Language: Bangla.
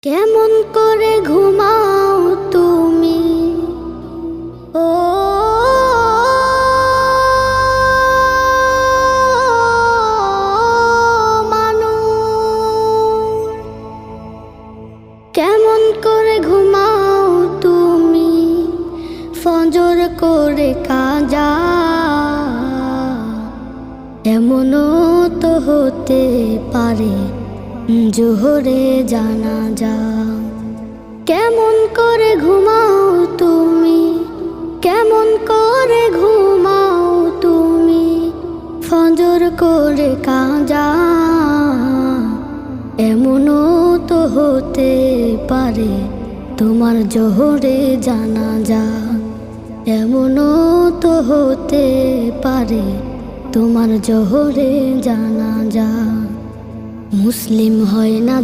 কেমন করে ঘুমাও তুমি ও মানুষ, কেমন করে ঘুমাও তুমি ফজর করে কাজা, এমনও তো হতে পারে জোহরে জানাজা। কেমন করে ঘুমাও তুমি, কেমন করে ঘুমাও তুমি ফজর করে কাজা, এমনও তো হতে পারে তোমার জোহরে জানাজা, এমনও তো হতে পারে তোমার জোহরে জানাজা। মুসলিম হয় না